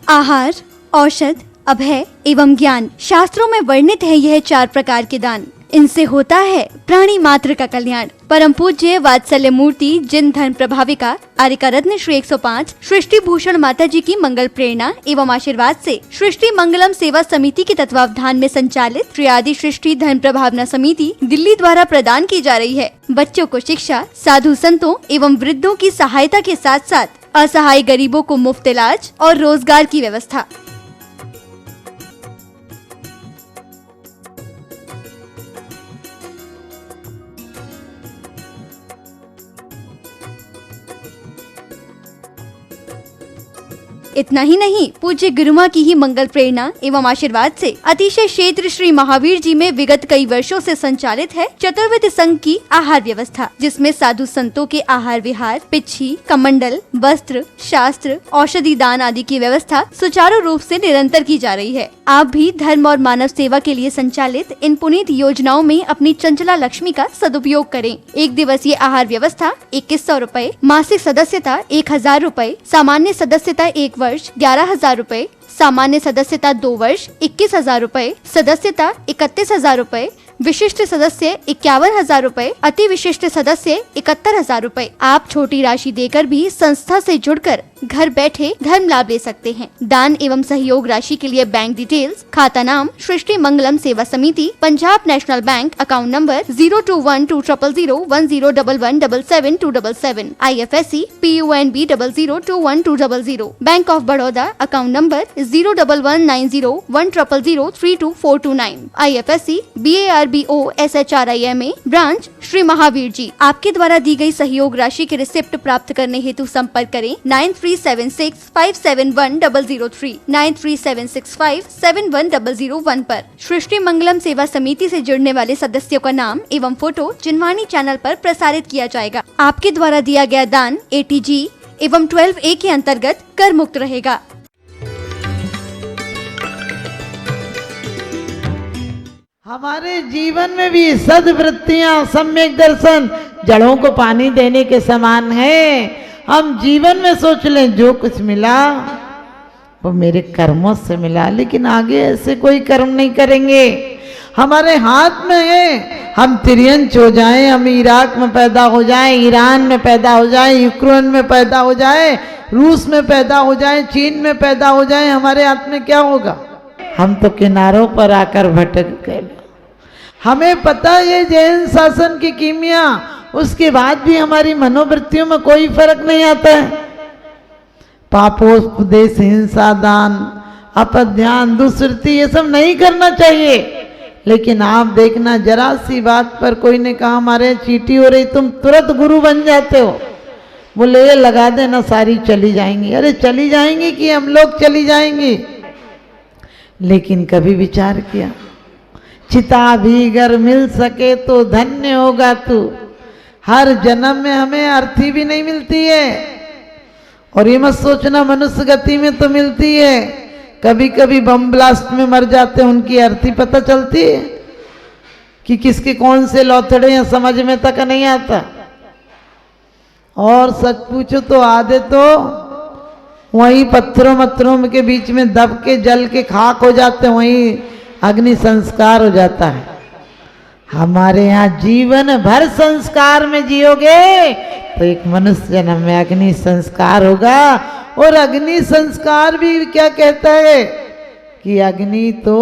आहार, औषध, अभय एवं ज्ञान। शास्त्रों में वर्णित है यह 4 प्रकार के दान। इनसे होता है प्राणी मात्र का कल्याण। परम पूज्य वात्सल्य मूर्ति जिन धर्म प्रभाविका आर्यका रत्न श्री 105 सृष्टि भूषण माता जी की मंगल प्रेरणा एवं आशीर्वाद से सृष्टि मंगलम सेवा समिति के तत्वावधान में संचालित श्री आदि सृष्टि धर्म प्रभावना समिति दिल्ली द्वारा प्रदान की जा रही है। बच्चों को शिक्षा, साधु संतों एवं वृद्धों की सहायता के साथ साथ असहाय गरीबों को मुफ्त इलाज और रोजगार की व्यवस्था। इतना ही नहीं, पूज्य गुरुमा की ही मंगल प्रेरणा एवं आशीर्वाद से अतिशय क्षेत्र श्री महावीर जी में विगत कई वर्षों से संचालित है चतुर्विध संघ की आहार व्यवस्था, जिसमें साधु संतों के आहार विहार, पिच्छी, कमंडल, वस्त्र, शास्त्र, औषधि दान आदि की व्यवस्था सुचारू रूप से निरंतर की जा रही है। आप भी धर्म और मानव सेवा के लिए संचालित इन पुनीत योजनाओं में अपनी चंचला लक्ष्मी का सदुपयोग करें। 1 दिवसीय आहार व्यवस्था 2100 रूपए, मासिक सदस्यता 1000 रूपए, सामान्य सदस्यता 1 वर्ष 11,000 रूपए, सामान्य सदस्यता 2 वर्ष 21,000 रूपए, सदस्यता 31,000 रूपए, विशिष्ट सदस्य 51,000 रूपए, अति विशिष्ट सदस्य 71,000 रूपए। आप छोटी राशि देकर भी संस्था से जुड़कर घर बैठे धर्म लाभ ले सकते हैं। दान एवं सहयोग राशि के लिए बैंक डिटेल्स, खाता नाम सृष्टि Mangalam Seva Samiti, Punjab National Bank, account number 02120010117777, IFSC PUNB 0021200, Bank of Baroda, account number 011901000322429, IFSC BARBO SHRIMA, branch Shri Mahavir ji. आपके द्वारा दी गई सहयोग राशि के रिसिप्ट प्राप्त करने हेतु संपर्क करें 9376571003, 9376571001 पर। सृष्टि मंगलम सेवा समिति से जुड़ने वाले सदस्यों का नाम एवं फोटो जिनवाणी चैनल पर प्रसारित किया जाएगा। आपके द्वारा दिया गया दान ATG एवं 12A के अंतर्गत कर मुक्त रहेगा। हमारे जीवन में भी सद्वृत्तियां, सम्यक दर्शन जड़ों को पानी देने के समान है। हम जीवन में सोच लें जो कुछ मिला वो मेरे कर्मों से मिला, लेकिन आगे ऐसे कोई कर्म नहीं करेंगे। हमारे हाथ में है, हम तिरंज हो जाएं, हम इराक में पैदा हो जाएं, ईरान में पैदा हो जाएं, यूक्रेन में पैदा हो जाएं, रूस में पैदा हो जाएं, चीन में पैदा हो जाएं, हमारे हाथ में क्या होगा? हम तो किनारों पर आकर भटक गए। हमें पता है जैन शासन की कीमिया, उसके बाद भी हमारी मनोवृत्तियों में कोई फर्क नहीं आता है। पापोपदेश, हिंसा, दान, अपध्यान, दुष्कृति, ये सब नहीं करना चाहिए। लेकिन आप देखना, जरा सी बात पर कोई ने कहा हमारे चींटी हो रही, तुम तुरंत गुरु बन जाते हो। बोले ये लगा देना, सारी चली जाएंगी। अरे चली जाएंगी कि हम लोग चली जाएंगी? लेकिन कभी विचार किया, चिता भी अगर मिल सके तो धन्य होगा तू। हर जन्म में हमें अर्थी भी नहीं मिलती है, और ये मत सोचना मनुष्य गति में तो मिलती है। कभी कभी बम ब्लास्ट में मर जाते हैं, उनकी अर्थी पता चलती है कि किसके कौन से लौथड़े हैं, समझ में तक नहीं आता। और सच पूछो तो आधे तो वहीं पत्थरों मत्थरों के बीच में दब के जल के खाक हो जाते हैं, वहीं अग्नि संस्कार हो जाता है। हमारे यहाँ जीवन भर संस्कार में जियोगे तो एक मनुष्य जन्म में अग्नि संस्कार होगा। और अग्नि संस्कार भी क्या कहता है कि अग्नि तो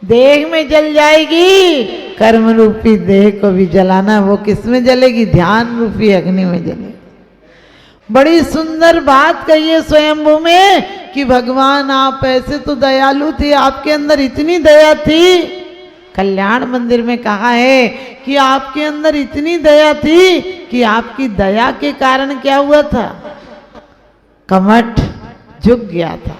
देह में जल जाएगी, कर्म रूपी देह को भी जलाना। वो किस में जलेगी? ध्यान रूपी अग्नि में जलेगी। बड़ी सुंदर बात कही है स्वयंभू में कि भगवान आप ऐसे तो दयालु थे, आपके अंदर इतनी दया थी। कल्याण मंदिर में कहा है कि आपके अंदर इतनी दया थी कि आपकी दया के कारण क्या हुआ था? कमठ झुक गया था।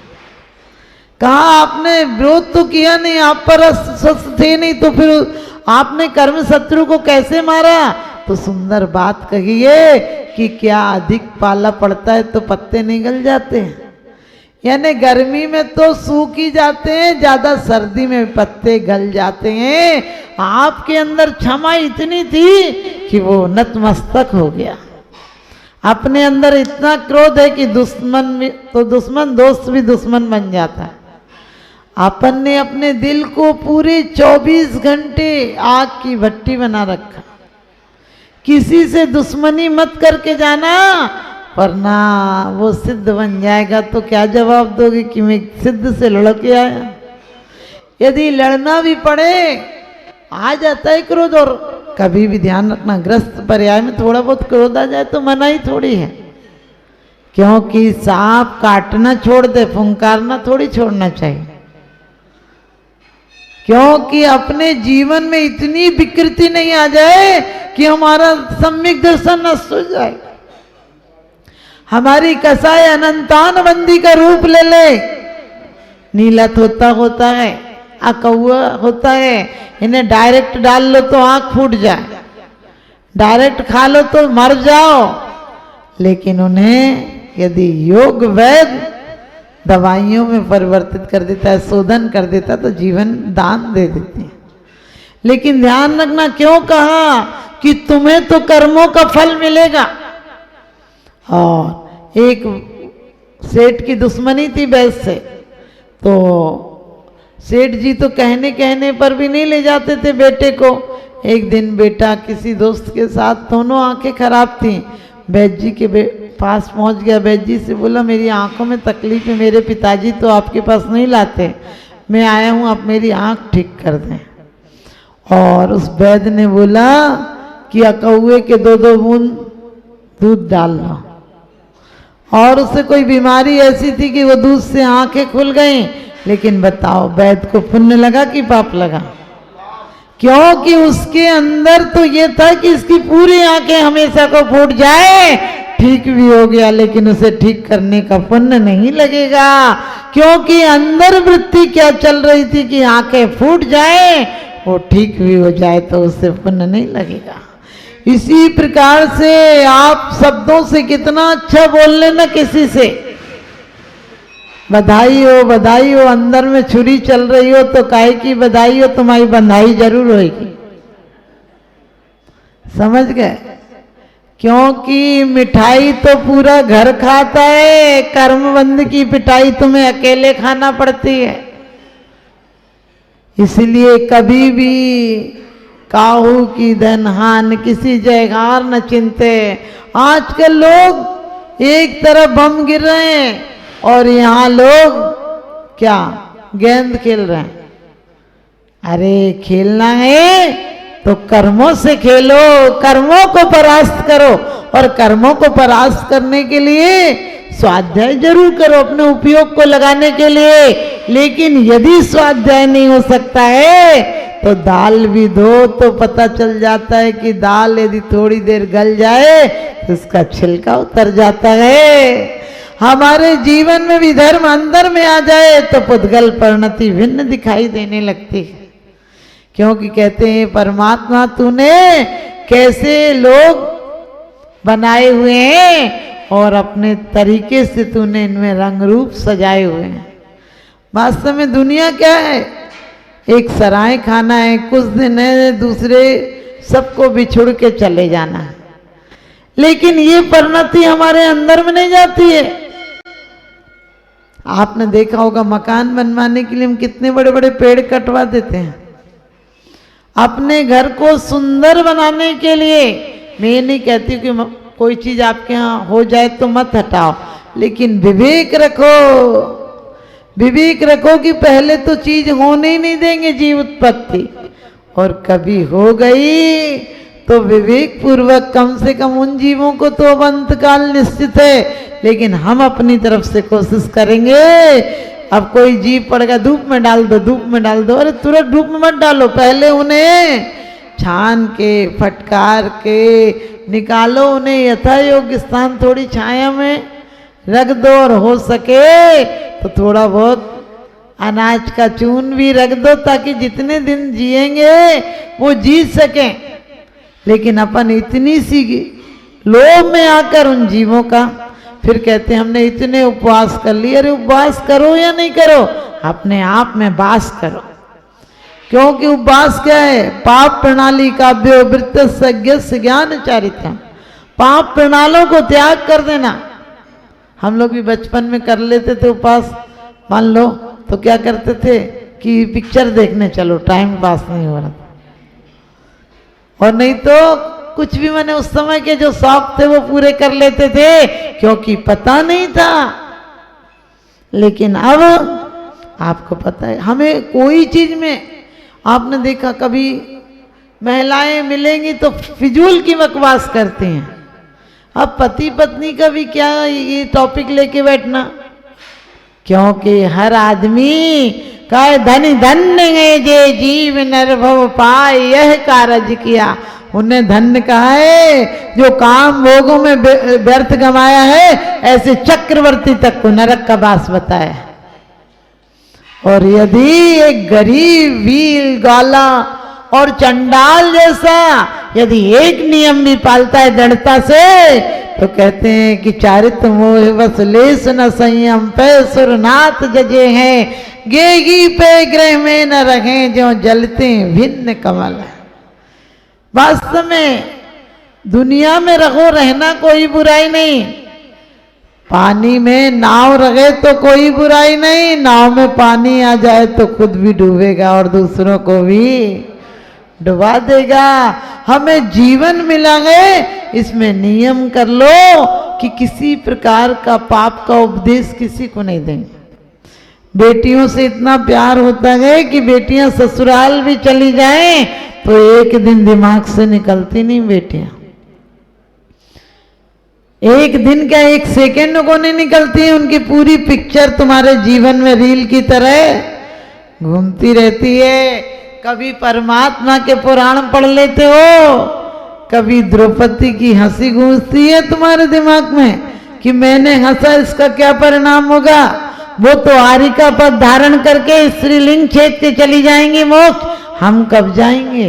कहा आपने विरोध तो किया नहीं, आप पर अस्वस्थ थे नहीं, तो फिर आपने कर्म शत्रु को कैसे मारा? तो सुंदर बात कही है कि क्या अधिक पाला पड़ता है तो पत्ते निगल जाते हैं। यानी गर्मी में तो सूख ही जाते हैं, ज्यादा सर्दी में पत्ते गल जाते हैं। आपके अंदर क्षमा इतनी थी कि वो नतमस्तक हो गया। अपने अंदर इतना क्रोध है कि दुश्मन दोस्त भी दुश्मन बन जाता है। अपन ने अपने दिल को पूरे 24 घंटे आग की भट्टी बना रखा। किसी से दुश्मनी मत करके जाना, वरना वो सिद्ध बन जाएगा तो क्या जवाब दोगे कि मैं सिद्ध से लड़के आया। यदि लड़ना भी पड़े, आ जाता है क्रोध। और कभी भी ध्यान रखना, ग्रस्त पर्याय में थोड़ा बहुत क्रोध आ जाए तो मना ही थोड़ी है, क्योंकि सांप काटना छोड़ दे, फुंकारना थोड़ी छोड़ना चाहिए। क्योंकि अपने जीवन में इतनी विकृति नहीं आ जाए कि हमारा सम्यक दर्शन नष्ट हो जाए, हमारी कसाय अनंतान बंदी का रूप ले ले। नीला तोता होता है, कौआ होता है, इन्हें डायरेक्ट डाल लो तो आंख फूट जाए, डायरेक्ट खा लो तो मर जाओ। लेकिन उन्हें यदि योग वैद दवाइयों में परिवर्तित कर देता है, शोधन कर देता है, तो जीवन दान दे देते हैं। लेकिन ध्यान रखना, क्यों कहा कि तुम्हें तो कर्मों का फल मिलेगा। और एक सेठ की दुश्मनी थी वैद से, तो सेठ जी तो कहने पर भी नहीं ले जाते थे बेटे को। एक दिन बेटा किसी दोस्त के साथ, दोनों आंखें खराब थी, वैद्य जी के पास पहुंच गया। वैद्य जी से बोला मेरी आंखों में तकलीफ है, मेरे पिताजी तो आपके पास नहीं लाते, मैं आया हूं, आप मेरी आंख ठीक कर दें। और उस वैद्य ने बोला कि कौए के 2-2 बूंद दूध डाल लो। और उससे कोई बीमारी ऐसी थी कि वो दूध से आंखें खुल गई। लेकिन बताओ, वैद्य को पुण्य लगा कि पाप लगा? क्योंकि उसके अंदर तो ये था कि इसकी पूरी आंखें हमेशा को फूट जाए। ठीक भी हो गया, लेकिन उसे ठीक करने का पुण्य नहीं लगेगा, क्योंकि अंदर वृत्ति क्या चल रही थी कि आंखें फूट जाए, वो ठीक भी हो जाए तो उससे पुण्य नहीं लगेगा। इसी प्रकार से आप शब्दों से कितना अच्छा बोल लेना किसी से, बधाई हो, अंदर में छुरी चल रही हो तो काहे की बधाई हो, तुम्हारी बंधाई जरूर होगी। समझ गए? क्योंकि मिठाई तो पूरा घर खाता है, कर्मबंध की पिटाई तुम्हें अकेले खाना पड़ती है। इसलिए कभी भी काहू की धनहान किसी जयगार न चिंते। आजकल लोग एक तरफ बम गिर रहे हैं और यहाँ लोग क्या गेंद खेल रहे हैं। अरे खेलना है तो कर्मों से खेलो, कर्मों को परास्त करो। और कर्मों को परास्त करने के लिए स्वाध्याय जरूर करो अपने उपयोग को लगाने के लिए। लेकिन यदि स्वाध्याय नहीं हो सकता है तो दाल भी दो, तो पता चल जाता है कि दाल यदि थोड़ी देर गल जाए तो उसका छिलका उतर जाता है। हमारे जीवन में भी धर्म अंदर में आ जाए तो पुद्गल परिणति भिन्न दिखाई देने लगती है। क्योंकि कहते हैं परमात्मा तूने कैसे लोग बनाए हुए हैं और अपने तरीके से तूने इनमें रंग रूप सजाए हुए हैं। वास्तव में दुनिया क्या है? एक सराय खाना है, कुछ दिन है, दूसरे सबको बिछुड़ के चले जाना है। लेकिन ये परिणति हमारे अंदर में नहीं जाती है। आपने देखा होगा मकान बनवाने के लिए हम कितने बड़े बड़े पेड़ कटवा देते हैं अपने घर को सुंदर बनाने के लिए। मैं ये नहीं कहती कि कोई चीज आपके यहाँ हो जाए तो मत हटाओ, लेकिन विवेक रखो, विवेक रखो कि पहले तो चीज होने ही नहीं देंगे जीव उत्पत्ति, और कभी हो गई तो विवेक पूर्वक कम से कम उन जीवों को तो अब अंतकाल निश्चित है, लेकिन हम अपनी तरफ से कोशिश करेंगे। अब कोई जीव पड़ेगा, धूप में डाल दो, धूप में डाल दो, अरे तुरंत धूप में मत डालो, पहले उन्हें छान के फटकार के निकालो, उन्हें यथा योग्य स्थान थोड़ी छाया में रख दो, और हो सके तो थोड़ा बहुत अनाज का चून भी रख दो ताकि जितने दिन जिएंगे वो जी सकें। लेकिन अपन इतनी सी लोभ में आकर उन जीवों का फिर कहते हैं हमने इतने उपवास कर लिए। अरे उपवास करो या नहीं करो, अपने आप में वास करो। क्योंकि उपवास क्या है? पाप प्रणाली काव्यो वृत्त ज्ञान चारित्रम। पाप प्रणालों को त्याग कर देना। हम लोग भी बचपन में कर लेते थे उपवास, मान लो, तो क्या करते थे कि पिक्चर देखने चलो, टाइम पास नहीं हो रहा, और नहीं तो कुछ भी, मैंने उस समय के जो शौक थे वो पूरे कर लेते थे, क्योंकि पता नहीं था। लेकिन अब आपको पता है, हमें कोई चीज में, आपने देखा कभी महिलाएं मिलेंगी तो फिजूल की बकवास करती हैं। अब पति पत्नी का भी क्या ये टॉपिक लेके बैठना, क्योंकि हर आदमी का धनी धन्य है जे जीव नरभव पाए यह कारज किया। उन्हें धन्य कहा है जो काम भोगों में व्यर्थ गंवाया है, ऐसे चक्रवर्ती तक को नरक का वास बताया। और यदि एक गरीब वील गाला और चंडाल जैसा यदि एक नियम भी पालता है दृढ़ता से, तो कहते हैं कि चारित्र मोह बस लेस न संयम पे सुरनाथ जजे हैं, गेगी पे ग्रह में न रखे जो जलते भिन्न कमल है। वास्तव में दुनिया में रखो रहना कोई बुराई नहीं, पानी में नाव रखे तो कोई बुराई नहीं, नाव में पानी आ जाए तो खुद भी डूबेगा और दूसरों को भी डुबा देगा। हमें जीवन मिला है, इसमें नियम कर लो कि किसी प्रकार का पाप का उपदेश किसी को नहीं देंगे। बेटियों से इतना प्यार होता है कि बेटियां ससुराल भी चली जाएं तो एक दिन दिमाग से निकलती नहीं बेटियां, एक दिन क्या एक सेकेंड को नहीं निकलती, उनकी पूरी पिक्चर तुम्हारे जीवन में रील की तरह घूमती रहती है। कभी परमात्मा के पुराण पढ़ लेते हो, कभी द्रौपदी की हंसी गूंजती है तुम्हारे दिमाग में कि मैंने हंसा, इसका क्या परिणाम होगा। वो तो आरी का पद धारण करके स्त्रीलिंग छेद के चली जाएंगी मोक्ष, हम कब जाएंगे।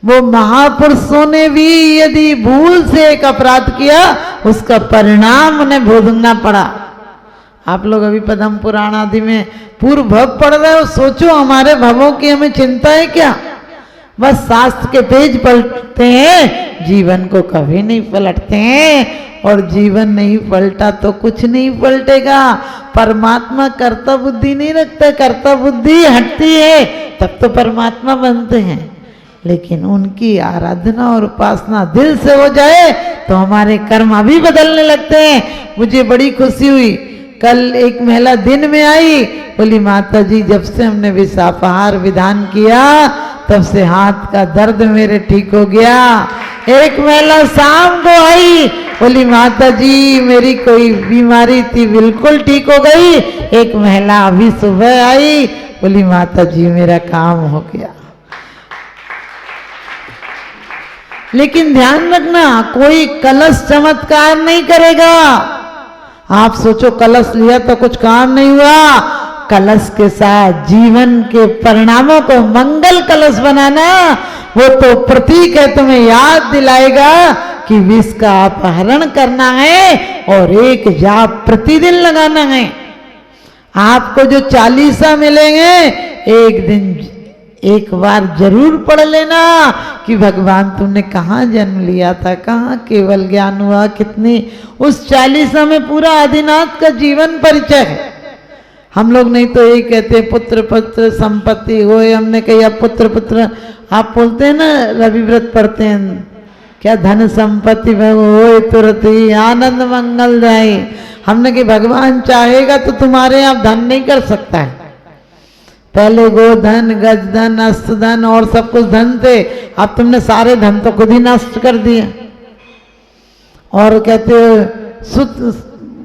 वो महापुरुषों ने भी यदि भूल से एक अपराध किया, उसका परिणाम उन्हें भोगना पड़ा। आप लोग अभी पद्म पुराण आदि में पूर्व भव पढ़ रहे हो, सोचो हमारे भवों की हमें चिंता है क्या। बस शास्त्र के पेज पलटते हैं, जीवन को कभी नहीं पलटते हैं, और जीवन नहीं पलटा तो कुछ नहीं पलटेगा। परमात्मा कर्ता बुद्धि नहीं रखता, कर्ता बुद्धि हटती है तब तो परमात्मा बनते हैं। लेकिन उनकी आराधना और उपासना दिल से हो जाए तो हमारे कर्म अभी बदलने लगते हैं। मुझे बड़ी खुशी हुई, कल एक महिला दिन में आई, बोली माता जी जब से हमने विषापहार विधान किया तब से हाथ का दर्द मेरे ठीक हो गया। एक महिला शाम को आई, बोली माता जी मेरी कोई बीमारी थी बिल्कुल ठीक हो गई। एक महिला अभी सुबह आई, बोली माता जी मेरा काम हो गया। लेकिन ध्यान रखना, कोई कलश चमत्कार नहीं करेगा। आप सोचो कलश लिया तो कुछ काम नहीं हुआ, कलश के साथ जीवन के परिणामों को मंगल कलश बनाना, वो तो प्रतीक है, तुम्हें याद दिलाएगा कि विष का अपहरण करना है और एक जाप प्रतिदिन लगाना है। आपको जो 40 मिलेंगे एक दिन एक बार जरूर पढ़ लेना कि भगवान तुमने कहाँ जन्म लिया था, कहाँ केवल ज्ञान हुआ, कितनी उस 40 में पूरा आदिनाथ का जीवन परिचय है। हम लोग नहीं तो यही कहते हैं पुत्र पुत्र संपत्ति होए, हमने कही अब पुत्र पुत्र, आप बोलते हैं ना रवि व्रत पढ़ते हैं क्या, धन संपत्ति होए तुरंत ही आनंद मंगल जाए। हमने कि भगवान चाहेगा तो तुम्हारे आप धन नहीं कर सकता है। पहले गोधन गजधन अस्तधन और सब कुछ धन थे, अब तुमने सारे धन तो खुद ही नष्ट कर दिए। और कहते सुत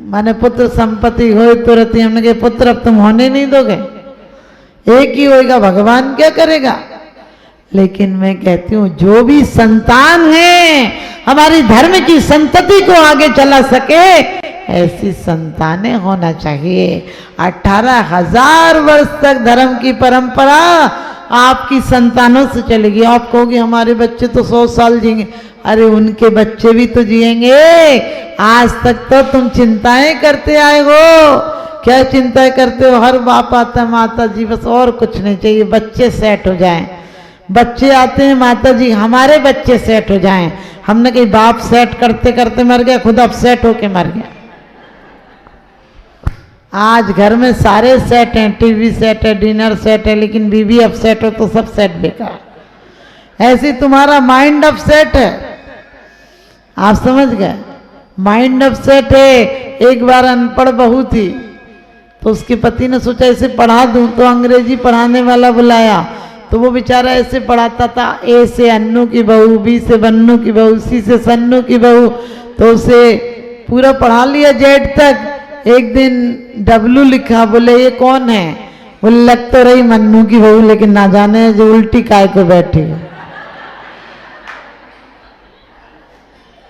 माने पुत्र संपत्ति हो तुरंत ही, हमने कहा पुत्र अब तुम होने नहीं दोगे, एक ही होएगा, भगवान क्या करेगा। लेकिन मैं कहती हूँ जो भी संतान है हमारी धर्म की संतति को आगे चला सके, ऐसी संतानें होना चाहिए। 18,000 वर्ष तक धर्म की परंपरा आपकी संतानों से चलेगी। आप कहोगे हमारे बच्चे तो 100 साल जिएंगे, अरे उनके बच्चे भी तो जिएंगे। आज तक तो तुम चिंताएं करते आए हो, क्या चिंताएं करते हो। हर बाप आता माता जी बस और कुछ नहीं चाहिए, बच्चे सेट हो जाएं। बच्चे आते हैं, माता जी हमारे बच्चे सेट हो जाएं। हमने कही बाप सेट करते करते मर गया, खुद अपसेट होके मर गया। आज घर में सारे सेट हैं, टीवी सेट है, डिनर सेट है, लेकिन बीवी अपसेट हो तो सब सेट बेकार। ऐसे तुम्हारा माइंड अपसेट है, आप समझ गए, माइंड अपसेट है। एक बार अनपढ़ बहू थी तो उसके पति ने सोचा इसे पढ़ा दूं, तो अंग्रेजी पढ़ाने वाला बुलाया। तो वो बेचारा ऐसे पढ़ाता था, ए से अन्नू की बहू, बी से बन्नू की बहू, सी से सन्नू की बहू, तो उसे पूरा पढ़ा लिया जेड तक। एक दिन डब्लू लिखा, बोले ये कौन है? बोले लग तो रही मन्नू की बहू, लेकिन ना जाने जो उल्टी काय को बैठी है।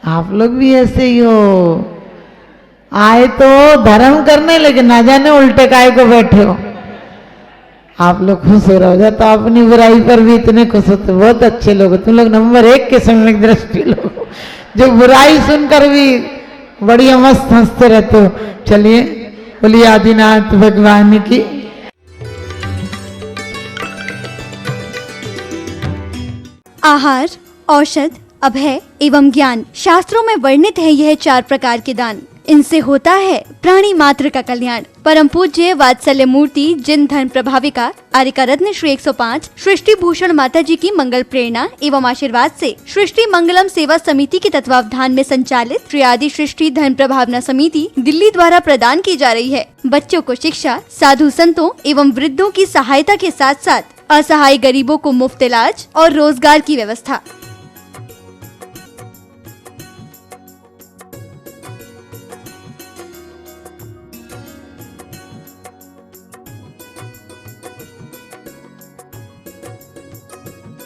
आप लोग भी ऐसे ही हो, आए तो धर्म करने, लेकिन ना जाने उल्टे काय को बैठे हो। आप लोग खुश हो रहे हो जाता, अपनी बुराई पर भी इतने खुश होते, बहुत अच्छे लोग हो तुम लोग, नंबर 1 के सम्यक दृष्टि लोग, जो बुराई सुनकर भी बढ़िया मस्त हंसते रहते हो। चलिए बोलिए आदिनाथ भगवान की। आहार, औषध, अभय एवं ज्ञान, शास्त्रों में वर्णित है यह 4 प्रकार के दान। इनसे होता है प्राणी मात्र का कल्याण। परम पूज्य वात्सल्य मूर्ति जिन धर्म प्रभाविका आर्यका रत्न श्री 105 सृष्टि भूषण माता जी की मंगल प्रेरणा एवं आशीर्वाद से सृष्टि मंगलम सेवा समिति के तत्वावधान में संचालित श्री आदि सृष्टि धर्म प्रभावना समिति दिल्ली द्वारा प्रदान की जा रही है। बच्चों को शिक्षा, साधु संतों एवं वृद्धों की सहायता के साथ साथ असहाय गरीबों को मुफ्त इलाज और रोजगार की व्यवस्था।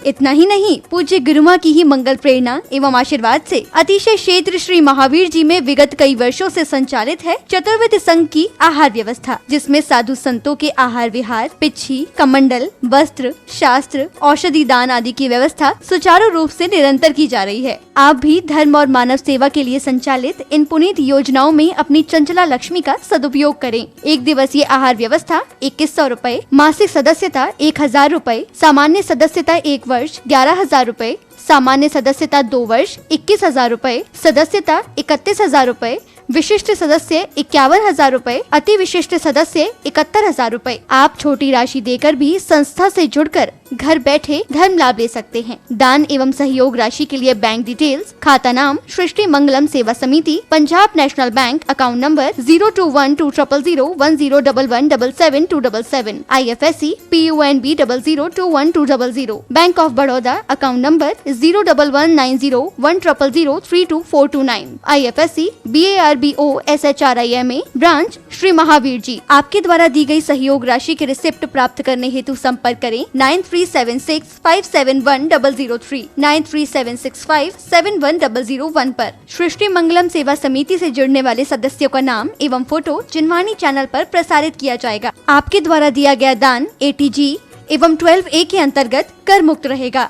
इतना ही नहीं, पूज्य गुरुमा की ही मंगल प्रेरणा एवं आशीर्वाद से अतिशय क्षेत्र श्री महावीर जी में विगत कई वर्षों से संचालित है चतुर्विध संघ की आहार व्यवस्था, जिसमें साधु संतों के आहार विहार, पिच्छी, कमंडल, वस्त्र, शास्त्र, औषधि दान आदि की व्यवस्था सुचारू रूप से निरंतर की जा रही है। आप भी धर्म और मानव सेवा के लिए संचालित इन पुनीत योजनाओं में अपनी चंचला लक्ष्मी का सदुपयोग करें। 1 दिवसीय आहार व्यवस्था 2100 रूपए, मासिक सदस्यता 1000 रूपए, सामान्य सदस्यता 1 वर्ष 11,000 रूपए, सामान्य सदस्यता 2 वर्ष 21,000 रूपए, सदस्यता 31,000 रूपए, विशिष्ट सदस्य 51,000 रूपए, अति विशिष्ट सदस्य 71,000 रूपए। आप छोटी राशि देकर भी संस्था से जुड़कर घर बैठे धर्म लाभ ले सकते हैं। दान एवं सहयोग राशि के लिए बैंक डिटेल्स, खाता नाम सृष्टि Mangalam Seva Samiti, Punjab National Bank, account number 02120010117777, IFSC PUNB 00212000, Bank of Baroda, account number 011901000322429, IFSC BARBO SHRIMA, branch Shri Mahavir ji. आपके द्वारा दी गई सहयोग राशि के रिसिप्ट प्राप्त करने हेतु संपर्क करें 9376571003, 9376571001 पर। सृष्टि मंगलम सेवा समिति से जुड़ने वाले सदस्यों का नाम एवं फोटो जिनवाणी चैनल पर प्रसारित किया जाएगा। आपके द्वारा दिया गया दान ATG एवं 12A के अंतर्गत कर मुक्त रहेगा।